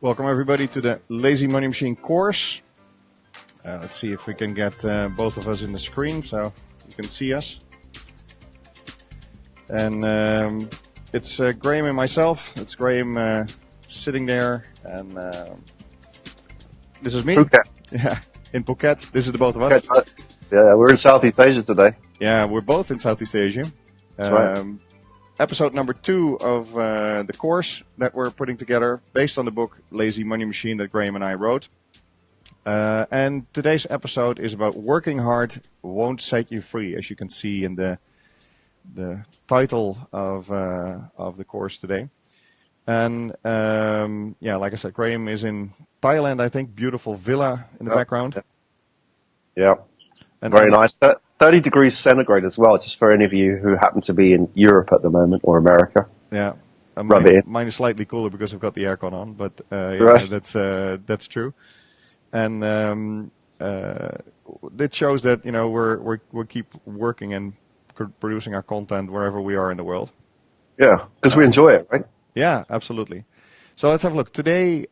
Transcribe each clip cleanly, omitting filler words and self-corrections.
Welcome everybody to the Lazy Money Machine course. Let's see if we can get both of us in the screen so you can see us. And it's Graham and myself. It's Graham sitting there, and this is me. Phuket. Yeah, in Phuket. This is the both of us. Yeah, we're in Southeast Asia today. Yeah, we're both in Southeast Asia. That's right. Episode number 2 of the course that we're putting together based on the book Lazy Money Machine that Graham and I wrote. And today's episode is about working hard won't set you free, as you can see in the title of the course today. And yeah, like I said, Graham is in Thailand, I think. Beautiful villa in the background. Yeah, And very nice. 30 degrees centigrade as well, just for any of you who happen to be in Europe at the moment or America. Yeah, Rub it in. mine is slightly cooler because I've got the aircon on, but yeah, Right. that's true. And it shows that we keep working and producing our content wherever we are in the world. Yeah, because we enjoy it, right? Yeah, absolutely. So let's have a look. Today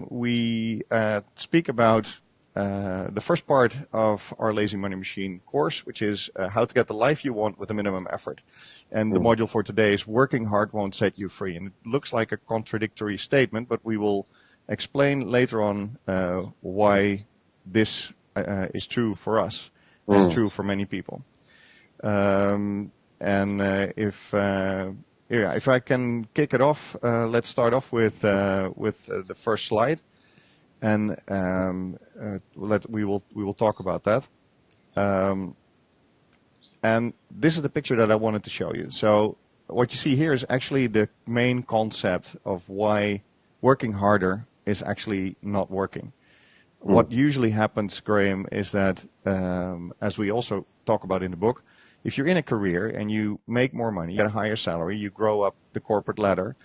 we speak about the first part of our Lazy Money Machine course, which is how to get the life you want with a minimum effort. And the module for today is working hard won't set you free. And it looks like a contradictory statement, but we will explain later on why this is true for us and true for many people. If I can kick it off, let's start off with the first slide, and we will talk about that. And this is the picture that I wanted to show you. So what you see here is actually the main concept of why working harder is actually not working. What usually happens, Graham, is that, as we also talk about in the book, if you're in a career and you make more money, you get a higher salary, you grow up the corporate ladder,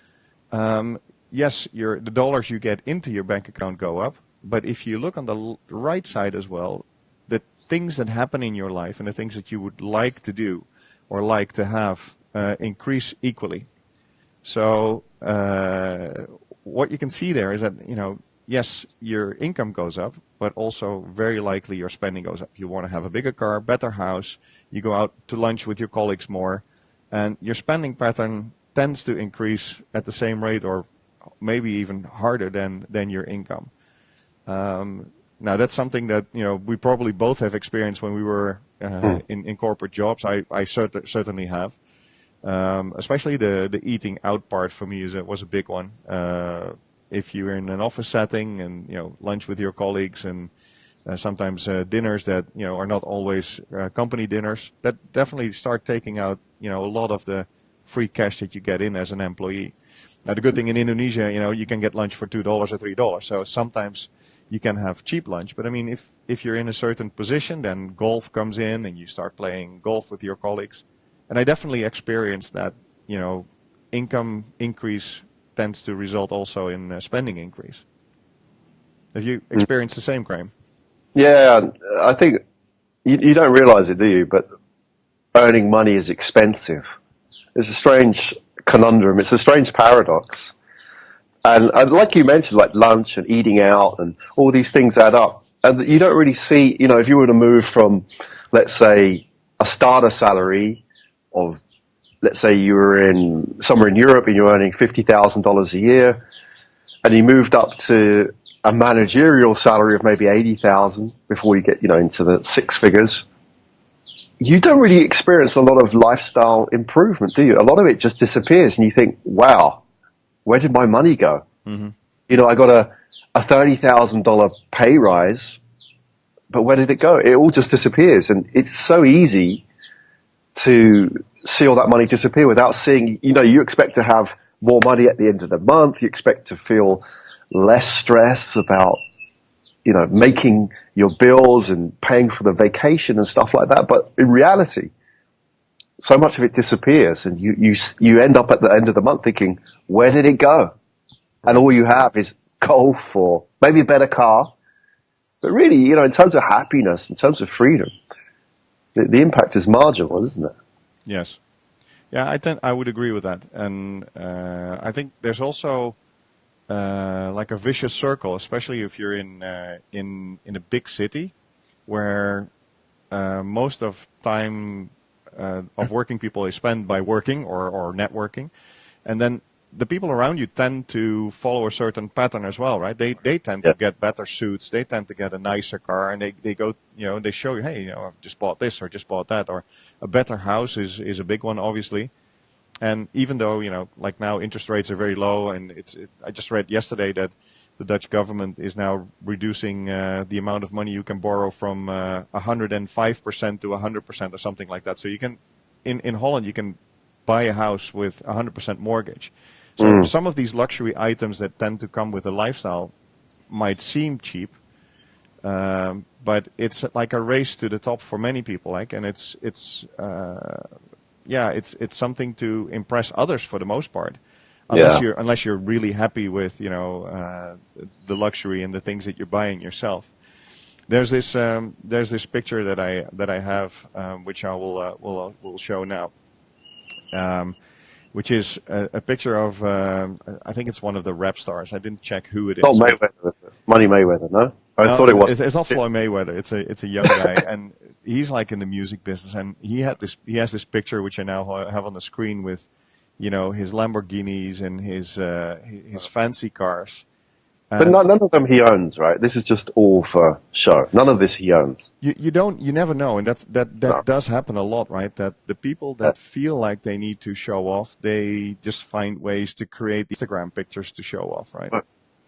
yes, the dollars you get into your bank account go up, but if you look on the right side as well, the things that happen in your life and the things that you would like to do or like to have increase equally. So what you can see there is that, yes, your income goes up, but also very likely your spending goes up. You want to have a bigger car, better house, you go out to lunch with your colleagues more, and your spending pattern tends to increase at the same rate or maybe even harder than your income. Now that's something that we probably both have experienced when we were in corporate jobs. I certainly have. Especially the eating out part for me was a big one. If you're in an office setting and lunch with your colleagues and sometimes dinners that are not always company dinners, that definitely start taking out a lot of the free cash that you get in as an employee. Now the good thing in Indonesia, you can get lunch for $2 or $3, so sometimes you can have cheap lunch. But I mean, if you're in a certain position, then golf comes in and you start playing golf with your colleagues. And I definitely experienced that, income increase tends to result also in spending increase. Have you experienced the same, Graham? Yeah, I think you don't realize it, do you? But earning money is expensive. It's a strange conundrum. It's a strange paradox. And like you mentioned, like lunch and eating out and all these things add up. And you don't really see, if you were to move from, let's say, a starter salary of, let's say you were somewhere in Europe and you're earning $50,000 a year, and you moved up to a managerial salary of maybe 80,000 before you get, into the six figures. You don't really experience a lot of lifestyle improvement, do you? A lot of it just disappears, and you think, wow, where did my money go? Mm-hmm. I got a $30,000 pay rise, but where did it go? It all just disappears, and it's so easy to see all that money disappear without seeing, you expect to have more money at the end of the month, you expect to feel less stress about, making your bills and paying for the vacation and stuff like that. But in reality, so much of it disappears, and you end up at the end of the month thinking, where did it go? And all you have is golf or maybe a better car. But really, in terms of happiness, in terms of freedom, the impact is marginal, isn't it? Yes. Yeah, I would agree with that. And I think there's also like a vicious circle, especially if you're in a big city where most of time of working people is spent by working or networking, and then the people around you tend to follow a certain pattern as well, right? They tend to get better suits, they tend to get a nicer car, and they go, they show you, hey, I've just bought this or just bought that, or a better house is a big one, obviously. And even though, like now interest rates are very low, and I just read yesterday that the Dutch government is now reducing the amount of money you can borrow from 105% to 100% or something like that. So you can, in Holland, you can buy a house with 100% mortgage. So some of these luxury items that tend to come with a lifestyle might seem cheap, but it's like a race to the top for many people. And it's something to impress others for the most part. Unless you're really happy with the luxury and the things that you're buying yourself. There's this picture that I have, which I will show now, which is a picture of I think it's one of the rap stars. I didn't check who it is. Not Mayweather, Money Mayweather, no. I thought it was. It's not Floyd Mayweather. It's a young guy, and he's like in the music business. And he has this picture which I now have on the screen with, his Lamborghinis and his fancy cars. But none of them he owns, right? This is just all for show. None of this he owns. You never know, and that does happen a lot, right? That the people that feel like they need to show off, they just find ways to create Instagram pictures to show off, right?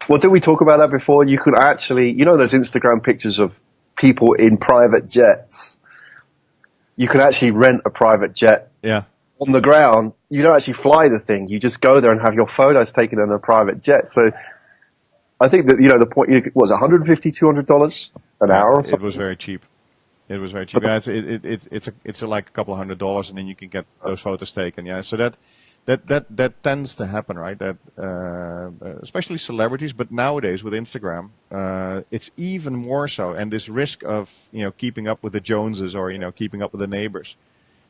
Well, did we talk about that before? You could actually, those Instagram pictures of people in private jets. You can actually rent a private jet. Yeah. On the ground. You don't actually fly the thing. You just go there and have your photos taken in a private jet. So I think that, the point was $150, $200 an hour or something. It was very cheap. It was very cheap. Yeah, it's like a couple of $100, and then you can get those photos taken. Yeah. So that tends to happen, right? That especially celebrities, but nowadays with Instagram, it's even more so. And this risk of keeping up with the Joneses or keeping up with the neighbors.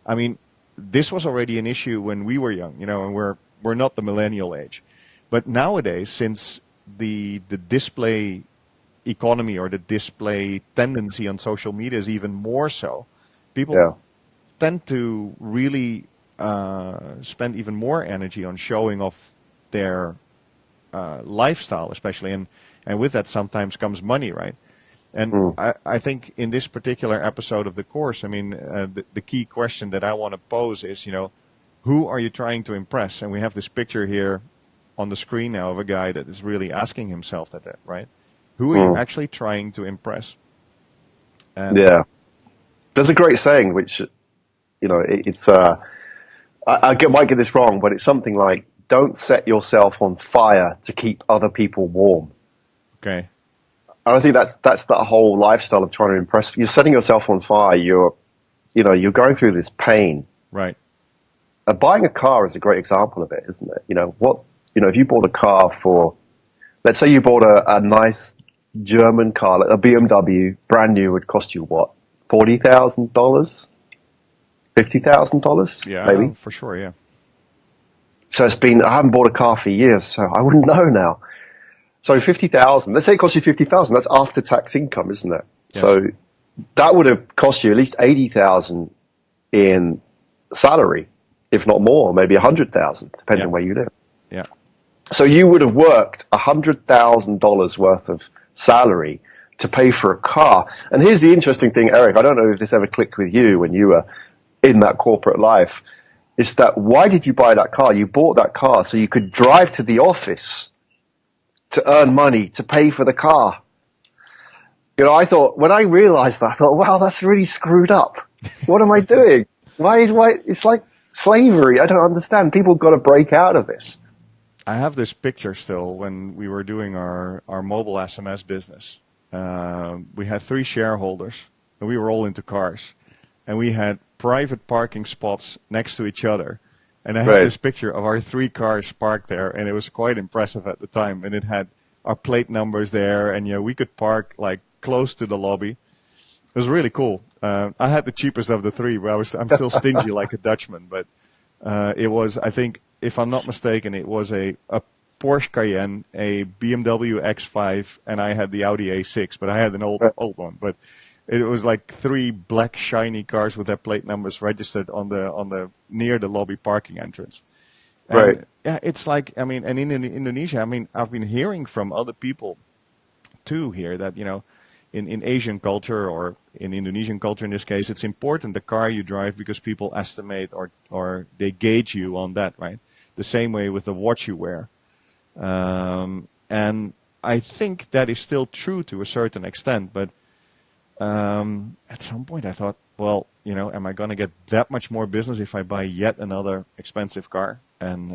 I mean, this was already an issue when we were young, and we're not the millennial age, but nowadays, since the display economy or the display tendency on social media is even more so, people tend to really spend even more energy on showing off their lifestyle, especially, and with that sometimes comes money, right? And I think in this particular episode of the course, I mean, the key question that I want to pose is, who are you trying to impress? And we have this picture here on the screen now of a guy that is really asking himself that, right? Who are you actually trying to impress? And there's a great saying, which, it's, I might get this wrong, but it's something like, don't set yourself on fire to keep other people warm. Okay. And I think that's the whole lifestyle of trying to impress. You're setting yourself on fire. You're going through this pain. Right. Buying a car is a great example of it, isn't it? If you bought a car for, let's say you bought a nice German car, like a BMW, brand new, would cost you what? $40,000? $50,000? Yeah, maybe? For sure, yeah. So I haven't bought a car for years, so I wouldn't know now. So 50,000, let's say it costs you 50,000, that's after tax income, isn't it? Yes. So that would have cost you at least 80,000 in salary, if not more, maybe 100,000, depending on where you live. Yeah. So you would have worked $100,000 worth of salary to pay for a car. And here's the interesting thing, Erik, I don't know if this ever clicked with you when you were in that corporate life, is that why did you buy that car? You bought that car so you could drive to the office to earn money, to pay for the car. I thought, when I realized that, I thought, wow, that's really screwed up. What am I doing? Why, it's like slavery. I don't understand. People have got to break out of this. I have this picture still when we were doing our mobile SMS business. We had 3 shareholders, and we were all into cars. And we had private parking spots next to each other. And I had this picture of our 3 cars parked there, and it was quite impressive at the time. And it had our plate numbers there, and we could park like close to the lobby. It was really cool. I had the cheapest of the 3, but I'm still stingy like a Dutchman. But it was, I think, if I'm not mistaken, it was a Porsche Cayenne, a BMW X5, and I had the Audi A6, but I had an old one. But it was like three black shiny cars with their plate numbers registered on the near the lobby parking entrance. Right. And yeah, it's like, I mean, and in Indonesia, I mean, I've been hearing from other people too here that, in Asian culture, or in Indonesian culture in this case, it's important the car you drive, because people estimate or they gauge you on that, right? The same way with the watch you wear. And I think that is still true to a certain extent, but at some point I thought, well, am I going to get that much more business if I buy yet another expensive car? And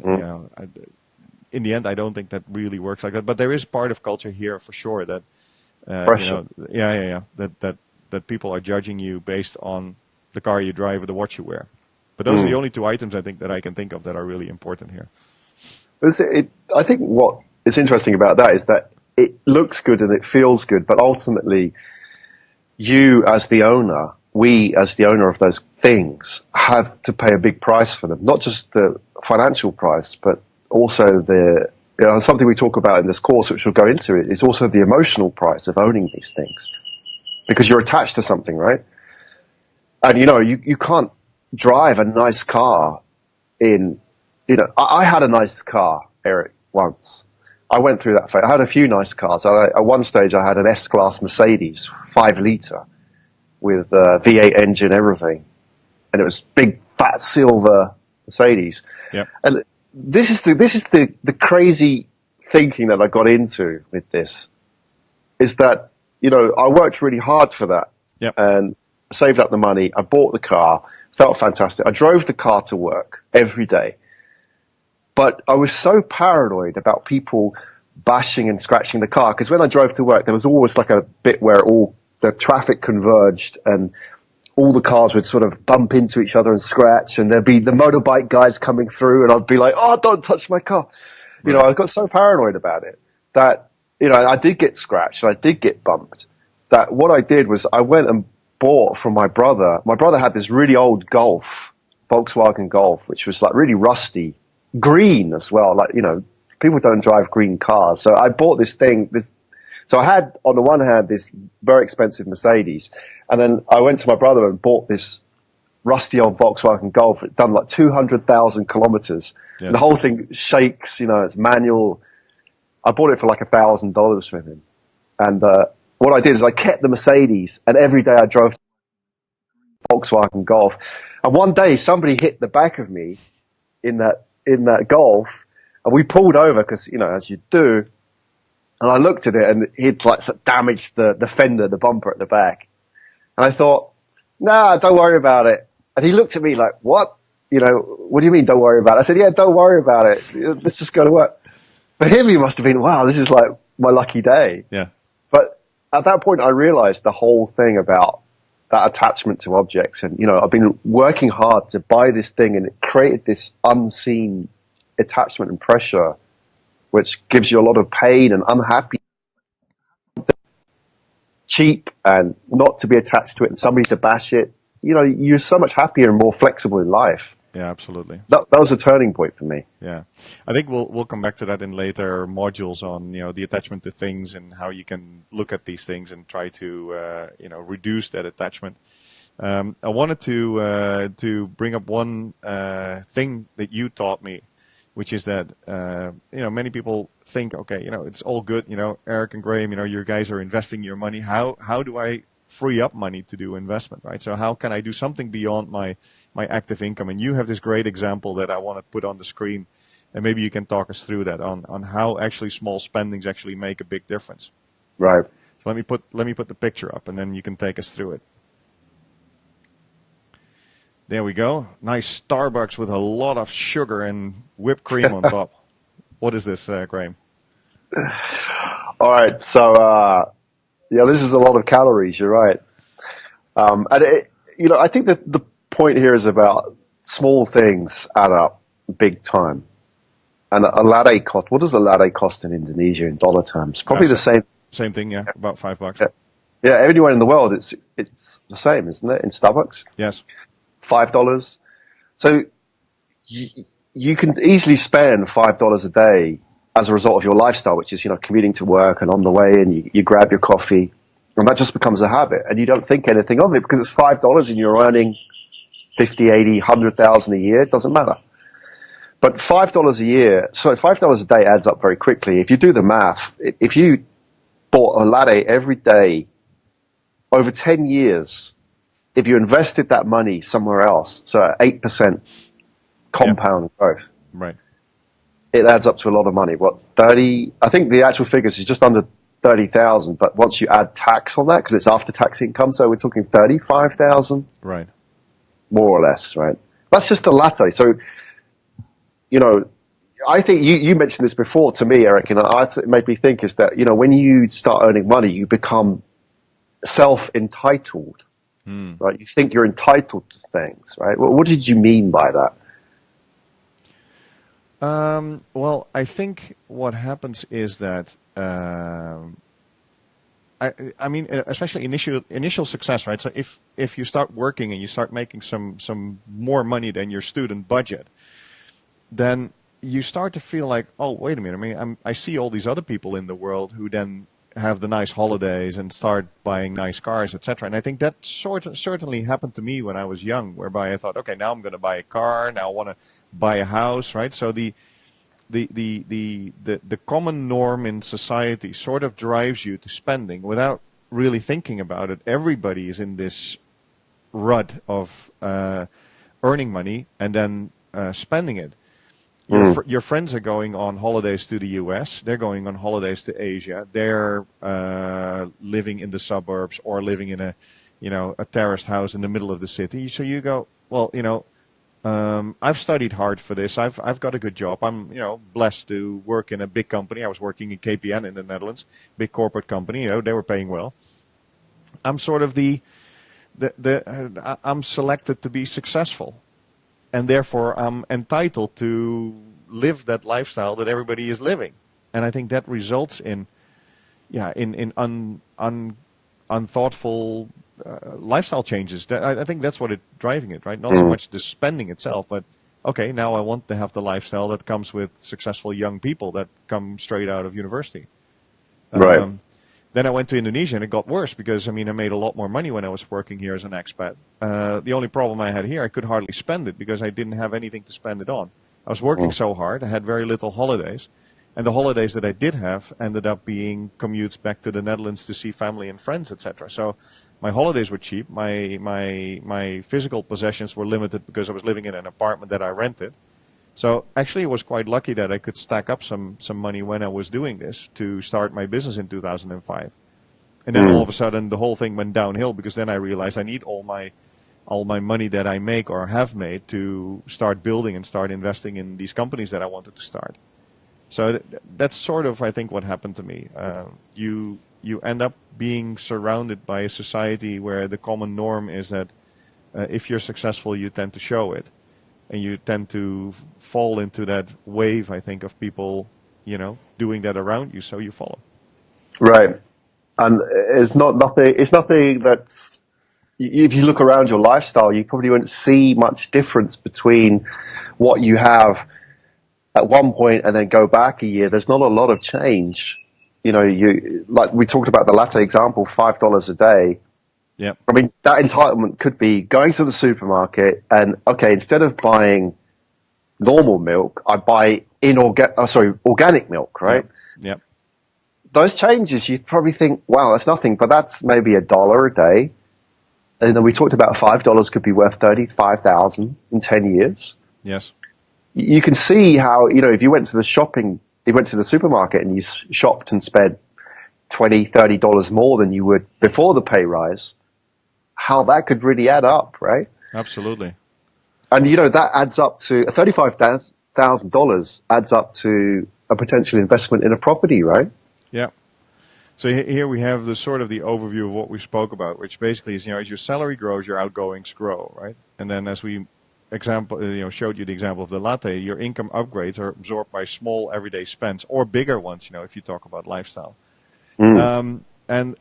in the end, I don't think that really works like that. But there is part of culture here for sure that that people are judging you based on the car you drive or the watch you wear. But those are the only two items I think that I can think of that are really important here. I think what is interesting about that is that it looks good and it feels good, but ultimately, you as the owner, we as the owner of those things, have to pay a big price for them. Not just the financial price, but also something we talk about in this course, which we'll go into it, is also the emotional price of owning these things. Because you're attached to something, right? And you can't drive a nice car I had a nice car, Erik, once. I went through that phase. I had a few nice cars. At one stage, I had an S-Class Mercedes, 5-liter, with a V8 engine, everything. And it was big, fat, silver Mercedes. Yep. And this is the crazy thinking that I got into with this, is that, I worked really hard for that. Yep. And saved up the money. I bought the car. Felt fantastic. I drove the car to work every day. But I was so paranoid about people bashing and scratching the car, because when I drove to work, there was always like a bit where all the traffic converged and all the cars would sort of bump into each other and scratch, and there'd be the motorbike guys coming through, and I'd be like, oh, don't touch my car. Right. I got so paranoid about it that, I did get scratched and I did get bumped, that what I did was I went and bought from my brother. My brother had this really old Volkswagen Golf, which was like really rusty, green as well. Like, people don't drive green cars. So I bought this thing. So I had, on the one hand, this very expensive Mercedes. And then I went to my brother and bought this rusty old Volkswagen Golf. It done like 200,000 kilometers. Yes. And the whole thing shakes, it's manual. I bought it for like $1,000 from him. And, what I did is I kept the Mercedes, and every day I drove Volkswagen Golf. And one day somebody hit the back of me in that Golf, and we pulled over because, as you do. And I looked at it, and he'd like damaged the fender, the bumper at the back. And I thought, nah, don't worry about it. And he looked at me like, what? What do you mean don't worry about it? I said, yeah, don't worry about it. Let's just go to work. For him, he must have been, wow, this is like my lucky day. Yeah. But at that point, I realized the whole thing about that attachment to objects. And, I've been working hard to buy this thing, and it created this unseen attachment and pressure, which gives you a lot of pain and unhappy, cheap, and not to be attached to it and somebody to bash it. You're so much happier and more flexible in life. Yeah, absolutely. That was a turning point for me. Yeah, I think we'll come back to that in later modules on the attachment to things and how you can look at these things and try to reduce that attachment. I wanted to bring up one thing that you taught me, which is that many people think, okay, it's all good, Erik and Graham, you guys are investing your money. How do I free up money to do investment, right? So how can I do something beyond my active income? And you have this great example that I want to put on the screen, and maybe you can talk us through that on how actually small spendings actually make a big difference. Right. So let me put the picture up, and then you can take us through it. There we go. Nice Starbucks with a lot of sugar and whipped cream on top. What is this, Graham? All right. So, this is a lot of calories. You're right. And I think that the point here is about small things add up big time. And a latte cost. What does a latte cost in Indonesia in dollar terms? Probably the same. Same thing, yeah. About $5. Yeah, everywhere in the world it's the same, isn't it? In Starbucks. Yes. $5. So you can easily spend $5 a day as a result of your lifestyle, which is, commuting to work and on the way and you grab your coffee, and that just becomes a habit and you don't think anything of it because it's $5 and you're earning 50, 80, 100,000 a year. It doesn't matter. But $5 a year, so $5 a day adds up very quickly. If you do the math, if you bought a latte every day over 10 years, if you invested that money somewhere else, so 8% compound growth, right, it adds up to a lot of money. What, 30? I think the actual figures is just under 30,000, but once you add tax on that, because it's after tax income, so we're talking 35,000, right, more or less, right? That's just a latte. So, I think you mentioned this before to me, Eric, and it made me think is that, when you start earning money, you become self-entitled, right? You think you're entitled to things, right? What did you mean by that? Well, I think what happens is that, I mean, especially initial success, right? So if you start working and you start making some more money than your student budget, then you start to feel like, oh, wait a minute. I mean, I see all these other people in the world who then have the nice holidays and start buying nice cars, etc. And I think that certainly happened to me when I was young, whereby I thought, okay, now I'm going to buy a car. Now I want to buy a house, right? So the common norm in society sort of drives you to spending without really thinking about it. Everybody is in this rut of earning money and then spending it. Your friends are going on holidays to the U.S. They're going on holidays to Asia. They're living in the suburbs or living in a terraced house in the middle of the city. So you go, well, I've studied hard for this. I've got a good job. I'm blessed to work in a big company. I was working in KPN in the Netherlands, big corporate company. They were paying well. I'm sort of I'm selected to be successful. And therefore, I'm entitled to live that lifestyle that everybody is living, and I think that results in, unthoughtful lifestyle changes. I think that's what it's driving it, right? Not so much the spending itself, but okay, now I want to have the lifestyle that comes with successful young people that come straight out of university. Right. Then I went to Indonesia and it got worse because, I made a lot more money when I was working here as an expat. The only problem I had here, I could hardly spend it because I didn't have anything to spend it on. I was working so hard, I had very little holidays. And the holidays that I did have ended up being commutes back to the Netherlands to see family and friends, etc. So my holidays were cheap. My physical possessions were limited because I was living in an apartment that I rented. So actually, it was quite lucky that I could stack up some money when I was doing this to start my business in 2005. And then all of a sudden, the whole thing went downhill because then I realized I need all my money that I make or have made to start building and start investing in these companies that I wanted to start. So that's sort of, I think, what happened to me. You end up being surrounded by a society where the common norm is that if you're successful, you tend to show it. And you tend to fall into that wave, I think, of people, doing that around you, so you follow. Right. And it's nothing that's, if you look around your lifestyle, you probably wouldn't see much difference between what you have at one point and then go back a year. There's not a lot of change. Like we talked about the latte example, $5 a day. Yeah. I mean, that entitlement could be going to the supermarket and, okay, instead of buying normal milk, I buy organic milk, right? Yeah. Those changes, you probably think, wow, that's nothing, but that's maybe $1 a day. And then we talked about $5 could be worth 35,000 in 10 years. Yes. You can see how, if you went to the supermarket and you shopped and spent $20, $30 more than you would before the pay rise, how that could really add up, right? Absolutely. And, that adds up to $35,000 adds up to a potential investment in a property, right? Yeah. So here we have the sort of the overview of what we spoke about, which basically is, as your salary grows, your outgoings grow, right? And then as we showed you the example of the latte, your income upgrades are absorbed by small everyday spends or bigger ones, if you talk about lifestyle. And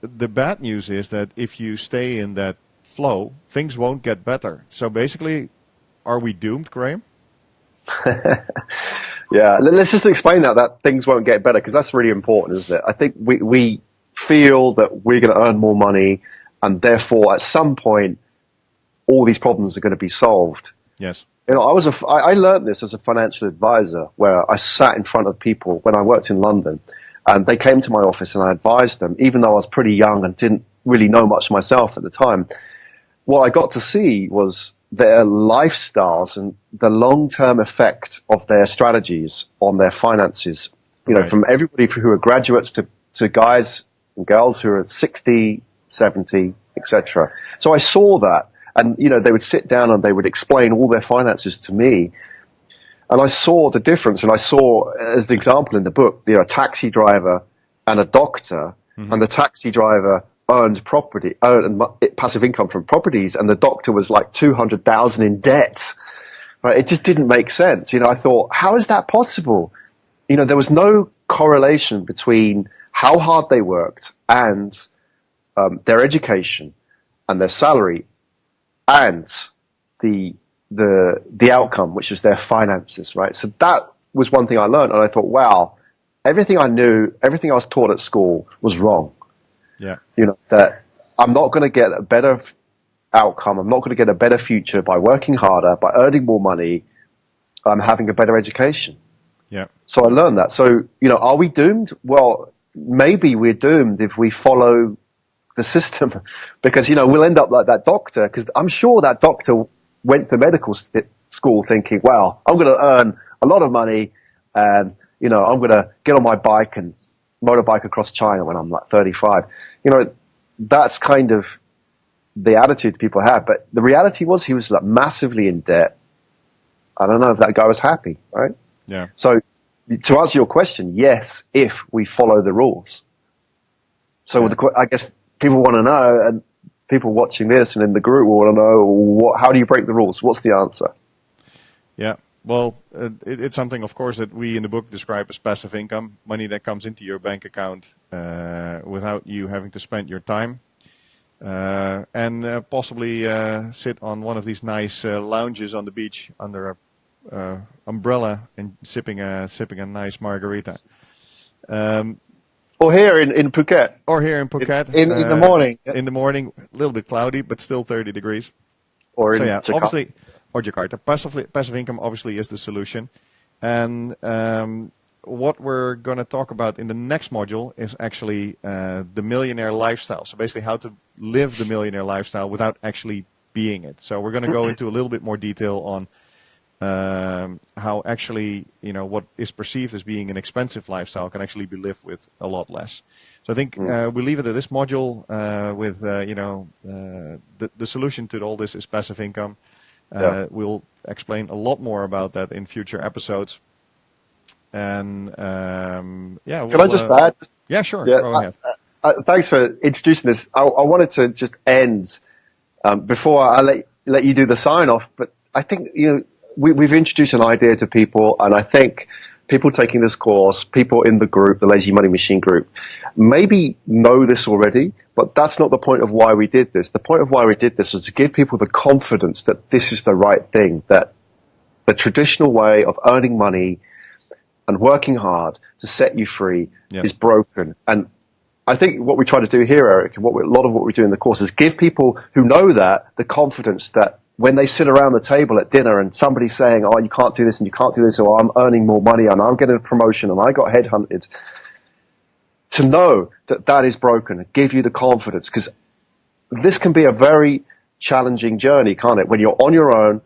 the bad news is that if you stay in that flow, things won't get better. So basically, are we doomed, Graham? Yeah, let's just explain that things won't get better, because that's really important, isn't it? I think we feel that we're going to earn more money, and therefore at some point all these problems are going to be solved. Yes. You know, I learned this as a financial advisor, where I sat in front of people when I worked in London, and they came to my office and I advised them, even though I was pretty young and didn't really know much myself at the time. What I got to see was their lifestyles and the long-term effect of their strategies on their finances. You know, from everybody who are graduates to guys and girls who are 60, 70, etc. So I saw that, and, you know, they would sit down and they would explain all their finances to me. And I saw the difference, and I saw, as the example in the book, you know, a taxi driver and a doctor, and the taxi driver earned passive income from properties, and the doctor was like 200,000 in debt. Right? It just didn't make sense. You know, I thought, how is that possible? You know, there was no correlation between how hard they worked and their education and their salary and the outcome, which is their finances, right? So that was one thing I learned, and I thought, wow, everything I knew, everything I was taught at school was wrong. Yeah. You know, that I'm not going to get a better outcome. I'm not going to get a better future by working harder, by earning more money. I'm having a better education. Yeah. So I learned that. So, you know, are we doomed? Well, maybe we're doomed if we follow the system, because, you know, we'll end up like that doctor, because I'm sure that doctor went to medical school thinking, well, I'm going to earn a lot of money, and, you know, I'm going to get on my bike and motorbike across China when I'm like 35. You know, that's kind of the attitude people have. But the reality was he was like massively in debt. I don't know if that guy was happy, right? Yeah. So to answer your question, yes, if we follow the rules. So I guess people want to know, and people watching this and in the group will want to know, how do you break the rules? What's the answer? Yeah. Well, it's something, of course, that we in the book describe as passive income, money that comes into your bank account without you having to spend your time, and possibly sit on one of these nice lounges on the beach under a umbrella and sipping a nice margarita. Or here in Phuket. Or here in Phuket. In the morning. In the morning, a little bit cloudy, but still 30 degrees. Or in Jakarta. Obviously, or Jakarta. Passive income obviously is the solution. And what we're going to talk about in the next module is actually the millionaire lifestyle. So basically how to live the millionaire lifestyle without actually being it. So we're going to go into a little bit more detail on how actually, you know, what is perceived as being an expensive lifestyle can actually be lived with a lot less. So I think we leave it at this module with, you know, the solution to all this is passive income. We'll explain a lot more about that in future episodes. And Can I just add? Yeah, sure. Yeah, Go ahead. Thanks for introducing this. I wanted to just end before I let you do the sign off. But I think, you know, we've introduced an idea to people, and I think people taking this course, people in the group, the Lazy Money Machine group, maybe know this already, but that's not the point of why we did this. The point of why we did this was to give people the confidence that this is the right thing, that the traditional way of earning money and working hard to set you free is broken. And I think what we try to do here, Erik, and a lot of what we do in the course is give people who know that the confidence that when they sit around the table at dinner and somebody's saying, oh, you can't do this and you can't do this, or I'm earning more money and I'm getting a promotion and I got headhunted, to know that that is broken and give you the confidence, because this can be a very challenging journey, can't it? When you're on your own,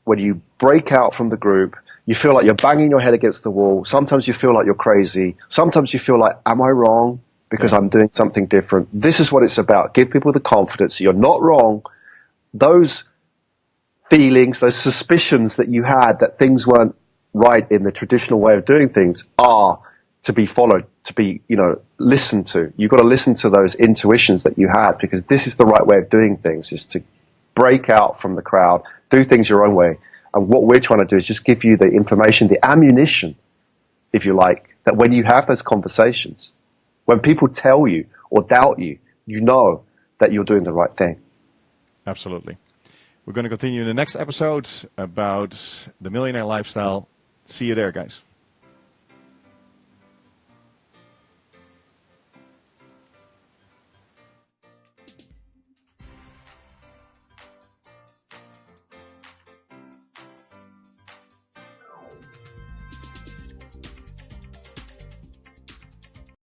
when you break out from the group, you feel like you're banging your head against the wall. Sometimes you feel like you're crazy. Sometimes you feel like, am I wrong? Because I'm doing something different. This is what it's about. Give people the confidence. You're not wrong. Those feelings, those suspicions that you had that things weren't right in the traditional way of doing things are to be followed, to be, you know, listened to. You've got to listen to those intuitions that you had, because this is the right way of doing things, is to break out from the crowd, do things your own way. And what we're trying to do is just give you the information, the ammunition, if you like, that when you have those conversations, when people tell you or doubt you, you know that you're doing the right thing. Absolutely. We're going to continue in the next episode about the millionaire lifestyle. See you there, guys.